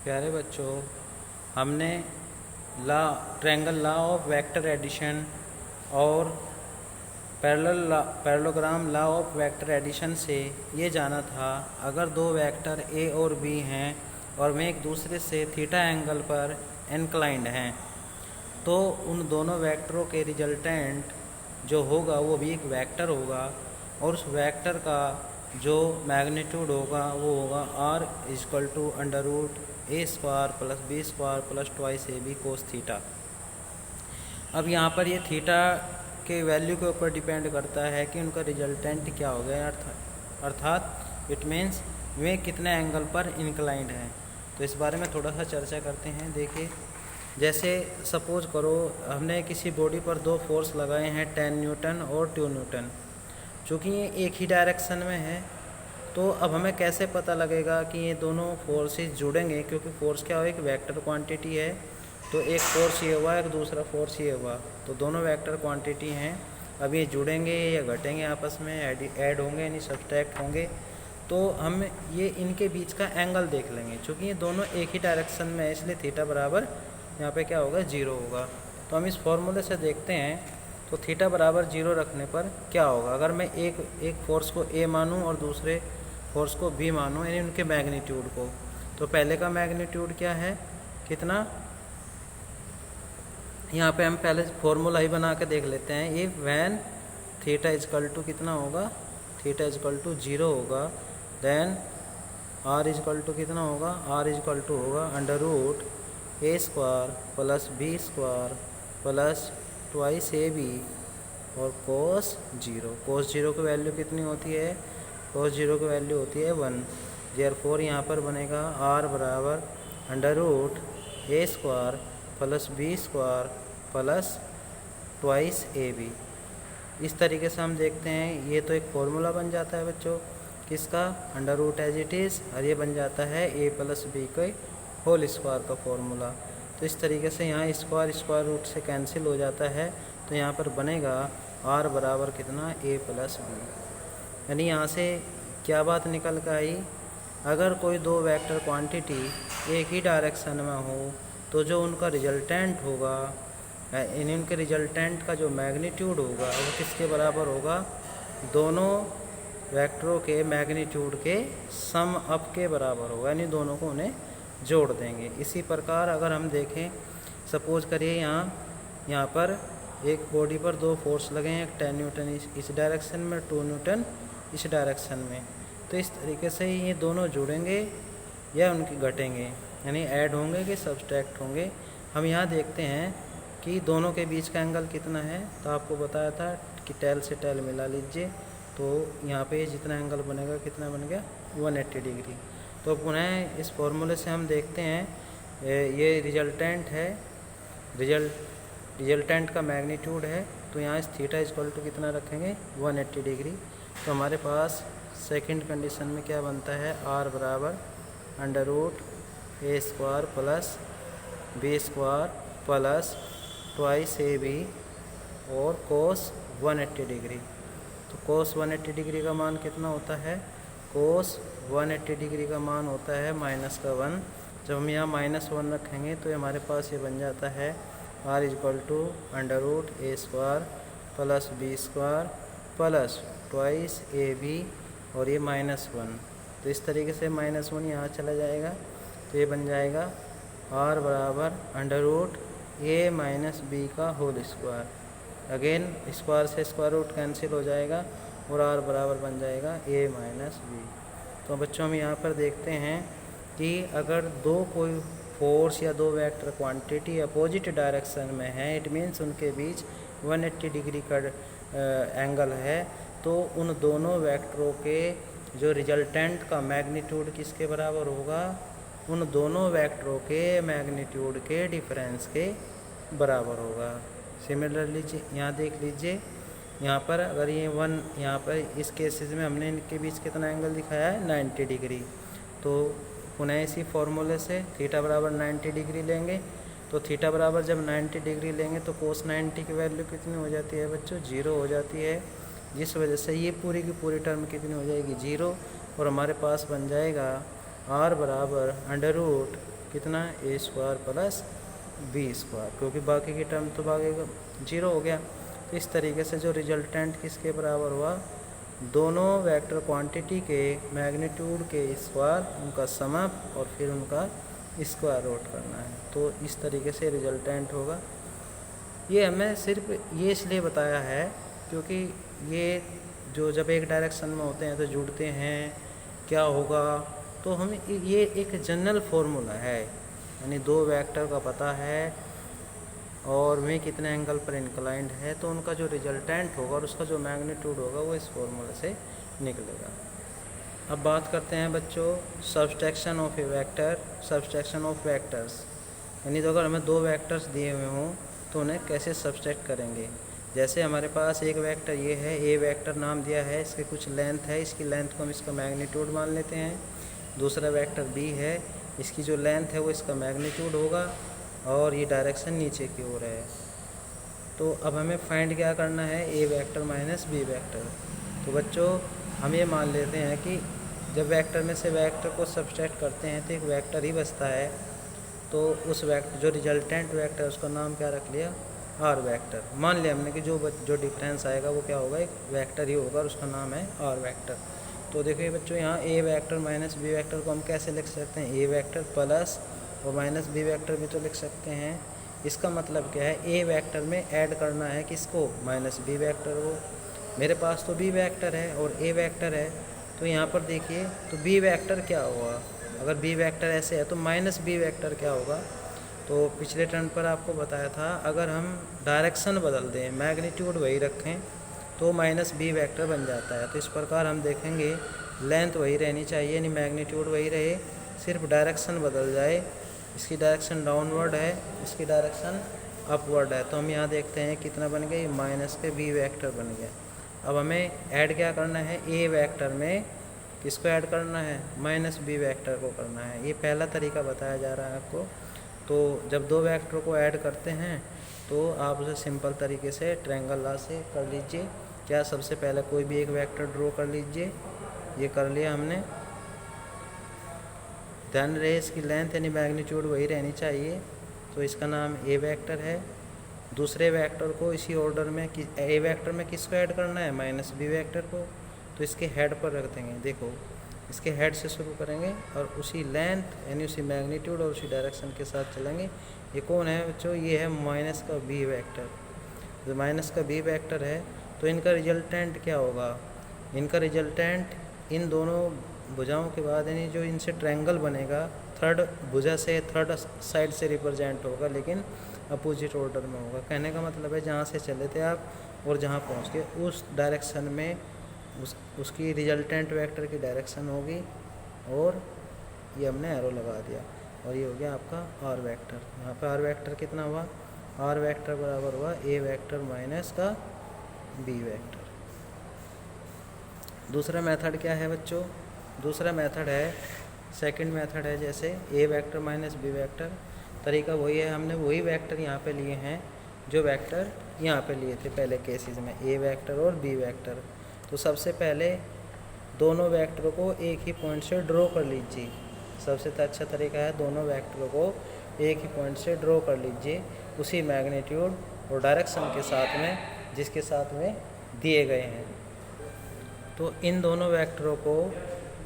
प्यारे बच्चों, हमने ला triangle law of vector addition और parallelogram law of vector addition से ये जाना था, अगर दो वेक्टर ए और बी हैं और वे एक दूसरे से थीटा एंगल पर इंक्लाइंड हैं तो उन दोनों वेक्टरों के रिजल्टेंट जो होगा वो भी एक वेक्टर होगा और उस वेक्टर का जो मैग्नीट्यूड होगा वो होगा R is equal to under root A square plus B square plus twice A B cos theta. अब यहाँ पर ये थीटा के वैल्यू के ऊपर डिपेंड करता है कि उनका रिजल्टेंट क्या हो गया, अर्थात इट मीन्स वे कितने एंगल पर इंक्लाइंड हैं। तो इस बारे में थोड़ा सा चर्चा करते हैं। देखिए, जैसे सपोज करो हमने किसी बॉडी पर दो फोर्स लगाए हैं 10 न्यूटन और 2 न्यूटन। चूँकि ये एक ही डायरेक्शन में है तो अब हमें कैसे पता लगेगा कि ये दोनों फोर्सेस जुड़ेंगे, क्योंकि फोर्स क्या हो, एक वेक्टर क्वांटिटी है। तो एक फोर्स ये हुआ, एक दूसरा फोर्स ये हुआ, तो दोनों वेक्टर क्वांटिटी हैं। अब ये जुड़ेंगे या घटेंगे, आपस में ऐड होंगे यानी सब्सट्रैक्ट होंगे, तो हम ये इनके बीच का एंगल देख लेंगे। चूँकि ये दोनों एक ही डायरेक्शन में है इसलिए थीटा बराबर यहाँ पे क्या होगा, 0 होगा। तो हम इस फॉर्मूले से देखते हैं, तो थीटा बराबर 0 रखने पर क्या होगा। अगर मैं एक फोर्स को ए मानूँ और दूसरे फोर्स को बी मानूँ, यानी उनके मैग्नीट्यूड को, तो पहले का मैग्नीट्यूड क्या है, कितना, यहाँ पे हम पहले फॉर्मूला ही बना के देख लेते हैं। ये वैन थीटा इजकल टू कितना होगा, थीटा इजकल टू 0 होगा, देन आर इजकल टू कितना होगा, आर इजकल टू होगा under root A square plus B square plus twice A B और कोस 0। कोस 0 की वैल्यू कितनी होती है, कोस 0 की वैल्यू होती है 1। देयरफॉर यहाँ पर बनेगा आर बराबर under root A square plus B square plus twice A B. इस तरीके से हम देखते हैं, ये तो एक फॉर्मूला बन जाता है बच्चों किसका, under root as it is, और ये बन जाता है ए प्लस बी के होल स्क्वायर का फॉर्मूला। तो इस तरीके से यहाँ स्क्वायर रूट से कैंसिल हो जाता है, तो यहाँ पर बनेगा आर बराबर कितना, ए प्लस बी। यानी यहाँ से क्या बात निकल कर आई, अगर कोई दो वेक्टर क्वांटिटी एक ही डायरेक्शन में हो तो जो उनका रिजल्टेंट होगा, यानी उनके रिजल्टेंट का जो मैग्नीट्यूड होगा वो किसके बराबर होगा, दोनों वेक्टरों के मैग्नीट्यूड के सम अप के बराबर होगा, यानी दोनों को उन्हें जोड़ देंगे। इसी प्रकार अगर हम देखें, सपोज करिए यहाँ पर एक बॉडी पर दो फोर्स लगे हैं, एक 10 न्यूटन इस डायरेक्शन में, 2 न्यूटन इस डायरेक्शन में, तो इस तरीके से ये दोनों जुड़ेंगे या उनके घटेंगे, यानी ऐड होंगे कि सब्सट्रैक्ट होंगे। हम यहाँ देखते हैं कि दोनों के बीच का एंगल कितना है, तो आपको बताया था कि टेल से टेल मिला लीजिए, तो यहाँ पे जितना एंगल बनेगा कितना बन गया, 180 डिग्री। तो पुनः इस फॉर्मूले से हम देखते हैं, ये रिजल्टेंट है, रिजल्टेंट का मैग्नीट्यूड है, तो यहाँ इस थीटा इक्वल टू कितना रखेंगे, 180 डिग्री। तो हमारे पास सेकंड कंडीशन में क्या बनता है, आर बराबर under root A square plus B square plus twice A B और कोस 180 डिग्री। तो कोस 180 डिग्री का मान कितना होता है, कोस 180 डिग्री का मान होता है -1। जब हम यहाँ -1 रखेंगे तो हमारे पास ये बन जाता है R equal to under root A square plus B square plus twice A B और ये -1। तो इस तरीके से -1 यहाँ चला जाएगा, तो ये बन जाएगा आर बराबर अंडर रूट ए माइनस बी का होल स्क्वायर। अगेन स्क्वायर से स्क्वायर रूट कैंसिल हो जाएगा और आर बराबर बन जाएगा ए माइनस बी। तो बच्चों हम यहाँ पर देखते हैं कि अगर दो कोई फोर्स या दो वेक्टर क्वांटिटी अपोजिट डायरेक्शन में है, इट मीन्स उनके बीच 180 डिग्री का एंगल है, तो उन दोनों वेक्टरों के जो रिजल्टेंट का मैग्नीट्यूड किसके बराबर होगा, उन दोनों वेक्टरों के मैग्नीट्यूड के डिफरेंस के बराबर होगा। सिमिलरली यहाँ देख लीजिए, यहाँ पर अगर ये 1, यहाँ पर इस केसेस में हमने इनके बीच कितना एंगल दिखाया है, 90 डिग्री। तो पुनः इसी फॉर्मूले से थीटा बराबर 90 डिग्री लेंगे, तो थीटा बराबर जब 90 डिग्री लेंगे तो कोस 90 की वैल्यू कितनी हो जाती है बच्चों, 0 हो जाती है, जिस वजह से ये पूरी की पूरी टर्म कितनी हो जाएगी, 0। और हमारे पास बन जाएगा आर बराबर अंडर रूट कितना ए स्क्वायर प्लस बी स्क्वायर, क्योंकि बाकी की टर्म तो भागेगा 0 हो गया। तो इस तरीके से जो रिजल्टेंट किसके बराबर हुआ, दोनों वेक्टर क्वांटिटी के मैग्नीट्यूड के स्क्वायर, उनका सम अप और फिर उनका स्क्वायर रूट करना है। तो इस तरीके से रिजल्टेंट होगा। ये हमें सिर्फ ये इसलिए बताया है क्योंकि ये जो जब एक डायरेक्शन में होते हैं तो जुड़ते हैं, क्या होगा, तो हमें ये एक जनरल फॉर्मूला है, यानी दो वेक्टर का पता है और वे कितने एंगल पर इंक्लाइंड है, तो उनका जो रिजल्टेंट होगा और उसका जो मैग्नीट्यूड होगा वो इस फॉर्मूले से निकलेगा। अब बात करते हैं बच्चों subtraction of A vector, subtraction of vectors, यानी तो अगर हमें दो वेक्टर्स दिए हुए हों तो उन्हें कैसे सब्सट्रैक्ट करेंगे। जैसे हमारे पास एक वेक्टर ये है, ए वेक्टर नाम दिया है, इसके कुछ लेंथ है, इसकी लेंथ को हम इसका मैग्नीट्यूड मान लेते हैं। दूसरा वेक्टर बी है, इसकी जो लेंथ है वो इसका मैग्नीट्यूड होगा और ये डायरेक्शन नीचे की ओर है। तो अब हमें फाइंड क्या करना है, ए वेक्टर माइनस बी वेक्टर। तो बच्चों हम ये मान लेते हैं कि जब वेक्टर में से वेक्टर को सब्सट्रैक्ट करते हैं तो एक वेक्टर ही बचता है, तो उस वेक्टर जो रिजल्टेंट वेक्टर उसका नाम क्या रख लिया, आर वेक्टर। मान लिया हमने कि जो डिफरेंस आएगा वो क्या होगा, एक वेक्टर ही होगा और उसका नाम है आर वेक्टर। तो देखिए बच्चों यहाँ ए वेक्टर माइनस बी वेक्टर को हम कैसे लिख सकते हैं, ए वेक्टर प्लस और माइनस बी वेक्टर भी तो लिख सकते हैं। इसका मतलब क्या है, ए वेक्टर में ऐड करना है किसको, माइनस बी वेक्टर को। मेरे पास तो बी वेक्टर है और ए वेक्टर है, तो यहाँ पर देखिए तो बी वेक्टर क्या होगा, अगर बी वेक्टर ऐसे है तो माइनस बी वेक्टर क्या होगा। तो पिछले टर्न पर आपको बताया था अगर हम डायरेक्शन बदल दें, मैग्नीट्यूड वही रखें तो माइनस बी वेक्टर बन जाता है। तो इस प्रकार हम देखेंगे लेंथ वही रहनी चाहिए, यानी मैग्नीट्यूड वही रहे, सिर्फ डायरेक्शन बदल जाए। इसकी डायरेक्शन डाउनवर्ड है, इसकी डायरेक्शन अपवर्ड है। तो हम यहाँ देखते हैं कितना बन गया, माइनस के बी वेक्टर बन गया। अब हमें ऐड क्या करना है, ए वेक्टर में किसको ऐड करना है, माइनस बी वेक्टर को करना है। ये पहला तरीका बताया जा रहा है आपको। तो जब दो वेक्टर को ऐड करते हैं तो आप उसे सिंपल तरीके से ट्रायंगल लॉ से कर लीजिए। क्या, सबसे पहले कोई भी एक वेक्टर ड्रॉ कर लीजिए, ये कर लिया हमने। ध्यान रहे इसकी लेंथ यानी मैग्नीट्यूड वही रहनी चाहिए, तो इसका नाम ए वेक्टर है। दूसरे वेक्टर को इसी ऑर्डर में ए वेक्टर में किसको ऐड करना है, माइनस बी वेक्टर को, तो इसके हेड पर रख देंगे। देखो इसके हेड से शुरू करेंगे और उसी लेंथ यानी उसी मैग्नीट्यूड और उसी डायरेक्शन के साथ चलेंगे। ये कौन है बच्चों, ये है माइनस का बी वेक्टर। जो माइनस का बी वेक्टर है तो इनका रिजल्टेंट क्या होगा, इनका रिजल्टेंट इन दोनों भुजाओं के बाद यानी जो इनसे ट्रायंगल बनेगा, थर्ड भुजा से थर्ड साइड से रिप्रेजेंट होगा, लेकिन अपोजिट ऑर्डर में होगा। कहने का मतलब है जहाँ से चले थे आप और जहाँ पहुँच गए उस डायरेक्शन में उसकी रिजल्टेंट वेक्टर की डायरेक्शन होगी, और ये हमने एरो लगा दिया और ये हो गया आपका आर वेक्टर। यहाँ पे आर वेक्टर कितना हुआ, आर वेक्टर बराबर हुआ ए वेक्टर माइनस का बी वेक्टर। दूसरा मेथड क्या है बच्चों, दूसरा मेथड है, सेकंड मेथड है जैसे ए वेक्टर माइनस बी वेक्टर। तरीका वही है, हमने वही वेक्टर यहाँ पे लिए हैं जो वेक्टर यहाँ पे लिए थे पहले केसेस में, ए वेक्टर और बी वेक्टर। तो सबसे पहले दोनों वेक्टरों को एक ही पॉइंट से ड्रॉ कर लीजिए। सबसे अच्छा तरीका है दोनों वेक्टरों को एक ही पॉइंट से ड्रॉ कर लीजिए, उसी मैग्नीट्यूड और डायरेक्शन के साथ में जिसके साथ में दिए गए हैं। तो इन दोनों वेक्टरों को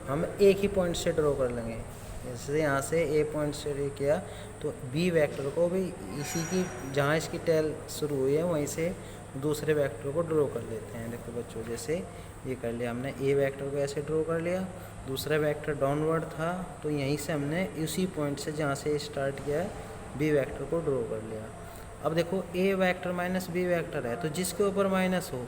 हम एक ही पॉइंट से ड्रॉ कर लेंगे। जैसे यहाँ से ए पॉइंट से ड्रॉ किया तो बी वेक्टर को भी इसी की जहाँ इसकी टेल शुरू हुई है वहीं से दूसरे वेक्टर को ड्रॉ कर लेते हैं। देखो बच्चों जैसे ये कर लिया हमने, ए वेक्टर को ऐसे ड्रॉ कर लिया, दूसरा वेक्टर डाउनवर्ड था तो यहीं से हमने उसी पॉइंट से जहाँ से स्टार्ट किया है बी वेक्टर को ड्रॉ कर लिया। अब देखो ए वेक्टर माइनस बी वेक्टर है तो जिसके ऊपर माइनस हो,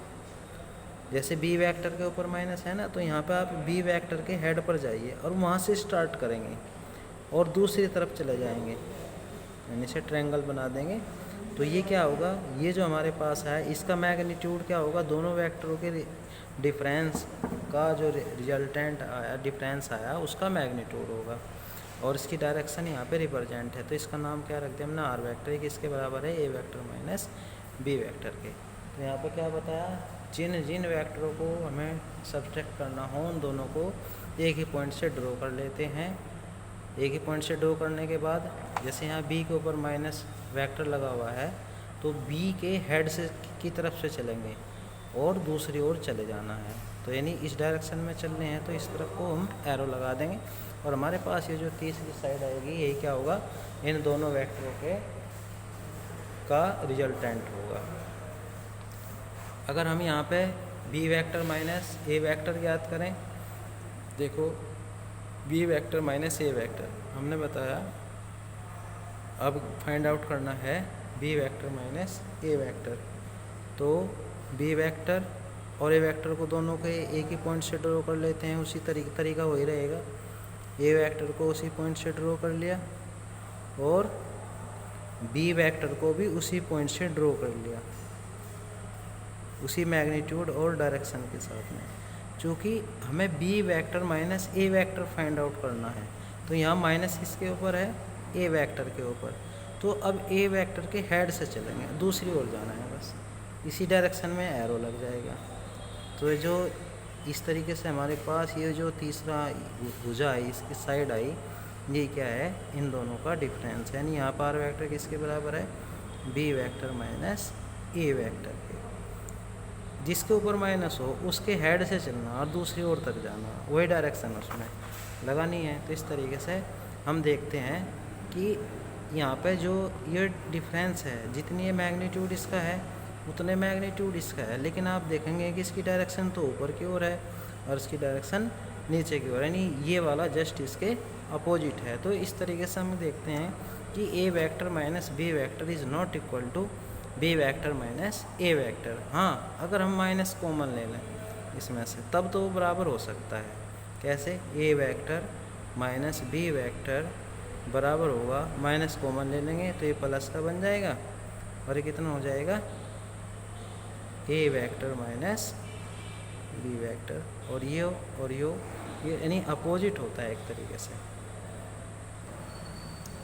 जैसे बी वेक्टर के ऊपर माइनस है ना, तो यहाँ पे आप बी वेक्टर के हेड पर जाइए और वहाँ से स्टार्ट करेंगे और दूसरी तरफ चले जाएंगे, यानी से ट्रायंगल बना देंगे। तो ये क्या होगा, ये जो हमारे पास है इसका मैग्नीट्यूड क्या होगा, दोनों वेक्टरों के डिफरेंस का जो रिजल्टेंट आया, डिफरेंस आया उसका मैग्नीट्यूड होगा, और इसकी डायरेक्शन यहाँ पे रिप्रेजेंट है। तो इसका नाम क्या रख दिया हमने, आर वेक्टर, किसके बराबर है, ए वेक्टर माइनस बी वेक्टर के। तो यहाँ पे क्या बताया, जिन वेक्टरों को हमें सब्सट्रैक्ट करना हो उन दोनों को एक ही पॉइंट से ड्रॉ कर लेते हैं एक ही पॉइंट से ड्रॉ करने के बाद जैसे यहाँ बी के ऊपर माइनस वेक्टर लगा हुआ है तो बी के हेड से की तरफ से चलेंगे और दूसरी ओर चले जाना है, तो यानी इस डायरेक्शन में चलने हैं तो इस तरफ को हम एरो लगा देंगे और हमारे पास ये जो तीसरी साइड आएगी यही क्या होगा, इन दोनों वेक्टरों के का रिजल्टेंट होगा। अगर हम यहाँ पे B vector minus A vector याद करें, देखो B vector minus A vector हमने बताया, अब फाइंड आउट करना है B vector minus A vector. तो बी वेक्टर और ए वेक्टर को दोनों के एक ही पॉइंट से ड्रॉ कर लेते हैं, उसी तरीका वही रहेगा। ए वेक्टर को उसी पॉइंट से ड्रॉ कर लिया और बी वेक्टर को भी उसी पॉइंट से ड्रॉ कर लिया, उसी मैग्नीट्यूड और डायरेक्शन के साथ में। चूँकि हमें B vector minus A vector find out करना है तो यहाँ माइनस किसके ऊपर है, ए वेक्टर के ऊपर। तो अब ए वेक्टर के हेड से चलेंगे, दूसरी ओर जाना है, बस इसी डायरेक्शन में एरो लग जाएगा। तो जो इस तरीके से हमारे पास ये जो तीसरा भुजा आई, इसकी साइड आई, ये क्या है, इन दोनों का डिफरेंस है। यानी यहाँ पर वेक्टर किसके बराबर है, B vector minus A vector के। जिसके ऊपर माइनस हो उसके हेड से चलना और दूसरी ओर तक जाना, वही डायरेक्शन उसमें लगानी है। तो इस तरीके से हम देखते हैं कि यहाँ पे जो ये डिफरेंस है, जितनी ये मैग्नीट्यूड इसका है उतने मैग्नीट्यूड इसका है, लेकिन आप देखेंगे कि इसकी डायरेक्शन तो ऊपर की ओर है और इसकी डायरेक्शन नीचे की ओर, यानी ये वाला जस्ट इसके अपोजिट है। तो इस तरीके से हम देखते हैं कि A vector minus B vector is not equal to B vector minus A vector. हाँ, अगर हम माइनस कॉमन ले लें इसमें से तब तो वो बराबर हो सकता है। कैसे, ए वेक्टर माइनस बी वेक्टर बराबर होगा, माइनस कॉमन ले लेंगे तो ये प्लस का बन जाएगा और ये कितना हो जाएगा, ए वेक्टर माइनस बी वेक्टर, और ये यानी अपोजिट होता है एक तरीके से।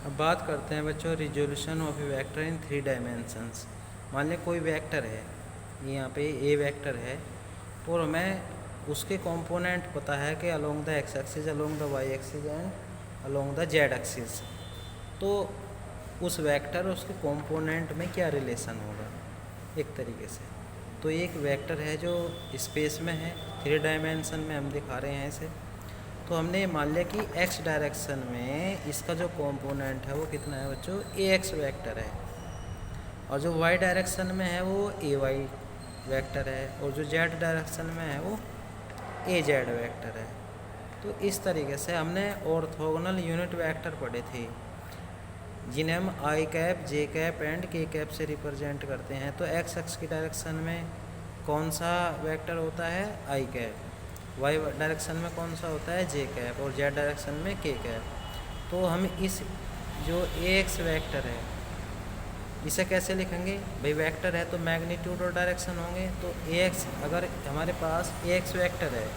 अब बात करते हैं बच्चों resolution of A vector in 3 dimensions. मान लें कोई वेक्टर है, यहाँ पे ए वेक्टर है और हमें उसके कंपोनेंट पता है कि along the X axis, along the Y axis and along the Z axis. तो उस वेक्टर और उसके कंपोनेंट में क्या रिलेशन होगा एक तरीके से। तो एक वेक्टर है जो स्पेस में है, 3 डायमेंशन में हम दिखा रहे हैं इसे। तो हमने मान लिया कि एक्स डायरेक्शन में इसका जो कंपोनेंट है वो कितना है बच्चों, ए एक्स वेक्टर है, और जो वाई डायरेक्शन में है वो ए वाई वेक्टर है, और जो जेड डायरेक्शन में है वो ए जेड वेक्टर है। तो इस तरीके से हमने ऑर्थोगोनल यूनिट वेक्टर पढ़े थे जिन्हें हम आई कैप, जे कैप एंड के कैप से रिप्रेजेंट करते हैं। तो एक्स एक्स की डायरेक्शन में कौन सा वेक्टर होता है, आई कैप, वाई डायरेक्शन में कौन सा होता है, जे कैप, और जेड डायरेक्शन में के कैप। तो हम इस जो ए एक्स वेक्टर है इसे कैसे लिखेंगे भाई, वेक्टर है तो मैग्नीट्यूड और डायरेक्शन होंगे। तो ए एक्स, अगर हमारे पास ए एक्स वेक्टर है,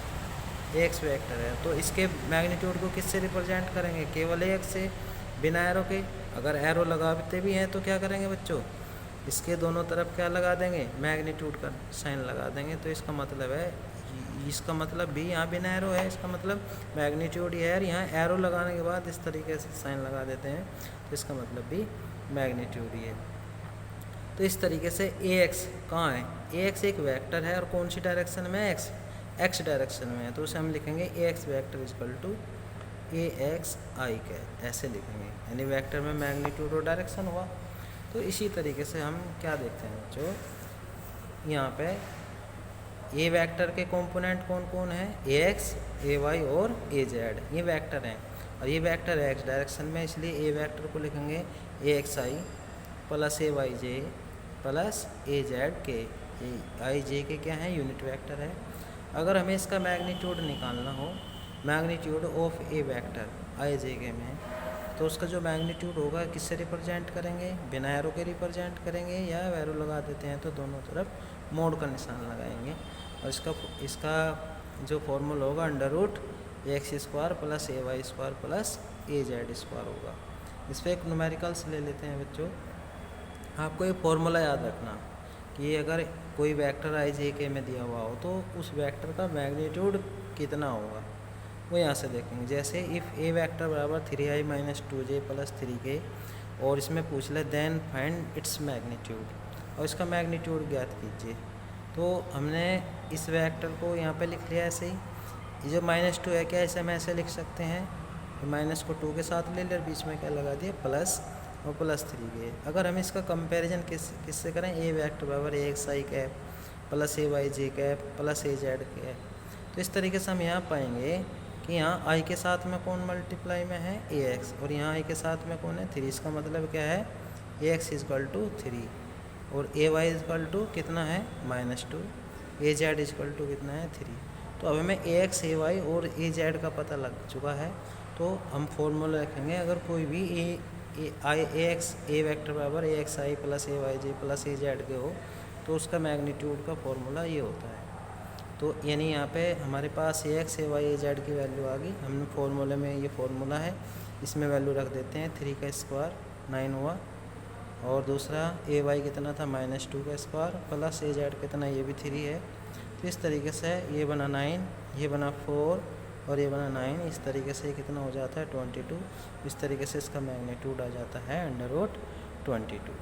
ए एक्स वेक्टर है तो इसके मैग्नीट्यूड को किससे रिप्रेजेंट करेंगे, केवल ए एक्स से, बिना एरो के। अगर एरो लगाते भी हैं तो क्या करेंगे बच्चों, इसके दोनों तरफ क्या लगा देंगे, मैग्नीट्यूड का साइन लगा देंगे। तो इसका मतलब है, इसका मतलब भी यहाँ बिना एरो है, इसका मतलब मैग्नीट्यूड ही है, और यहाँ एरो लगाने के बाद इस तरीके से साइन लगा देते हैं तो इसका मतलब भी मैग्नीट्यूड ही है। तो इस तरीके से ए एक्स कहाँ है, ए एक्स एक वेक्टर है और कौन सी डायरेक्शन में, एक्स, एक्स डायरेक्शन में है। तो उसे हम लिखेंगे a x vector equal to a x i के, ऐसे लिखेंगे, यानी वेक्टर में मैग्नीट्यूड और डायरेक्शन हुआ। तो इसी तरीके से हम क्या देखते हैं बच्चों, यहाँ पे ए वेक्टर के कंपोनेंट कौन कौन है, ए एक्स, ए वाई और ए जेड, ये वेक्टर हैं। और ये वेक्टर है एक्स डायरेक्शन में, इसलिए ए वेक्टर को लिखेंगे a x I plus A Y J plus A Z के। आई जे के क्या है, यूनिट वेक्टर है। अगर हमें इसका मैग्नीट्यूड निकालना हो, मैग्नीट्यूड ऑफ ए वेक्टर आई जे के में, तो उसका जो मैग्नीट्यूड होगा किससे रिप्रेजेंट करेंगे, बिना एरो के रिप्रेजेंट करेंगे या एरो लगा देते हैं तो दोनों तरफ मोड का निशान लगाएंगे। और इसका जो फॉर्मूला होगा अंडर रूट ए एक्स स्क्वायर प्लस ए वाई स्क्वायर प्लस ए जेड स्क्वायर होगा। इस पर एक न्यूमेरिकल्स ले लेते हैं बच्चों। आपको ये फॉर्मूला याद रखना कि अगर कोई वेक्टर आई जे के में दिया हुआ हो तो उस वेक्टर का मैग्नीट्यूड कितना होगा। वो यहाँ से देखेंगे। जैसे इफ़ ए वेक्टर बराबर 3i minus 2j plus 3k और इसमें पूछ ले देन फाइंड इट्स मैग्नीट्यूड और इसका मैग्नीट्यूड ज्ञात कीजिए। तो हमने इस वेक्टर को यहाँ पे लिख लिया ऐसे ही। ये जो -2 है क्या इसे हम ऐसे लिख सकते हैं, माइनस को 2 के साथ ले लिया और बीच में क्या लगा दिया प्लस और प्लस 3k। अगर हम इसका कंपैरिजन किससे करें, ए वेक्टर बराबर AXI cap plus AYJ cap plus AZ cap, तो इस तरीके से हम यहाँ पाएंगे कि यहाँ i के साथ में कौन मल्टीप्लाई में है AX और यहाँ i के साथ में कौन है 3। इसका मतलब क्या है AX इजकल टू 3 और AY इजकल टू कितना है -2, AZ इजकल टू कितना है 3। तो अब हमें AX AY और AZ का पता लग चुका है। तो हम फॉर्मूला रखेंगे अगर कोई भी ए वेक्टर बराबर AXI plus AYJ plus AZ के हो तो उसका मैग्नीट्यूड का फॉर्मूला ये होता है। तो यानी यहाँ पे हमारे पास AX AY AZ की वैल्यू आ गई। हमने फॉर्मूले में ये फॉर्मूला है, इसमें वैल्यू रख देते हैं 3 का स्क्वायर 9 हुआ और दूसरा AY कितना था -2 का स्क्वायर प्लस AZ कितना ये भी 3 है। तो इस तरीके से ये बना 9, ये बना 4 और ये बना 9। इस तरीके से कितना हो जाता है 22। इस तरीके से इसका मैग्नीट्यूड आ जाता है √22।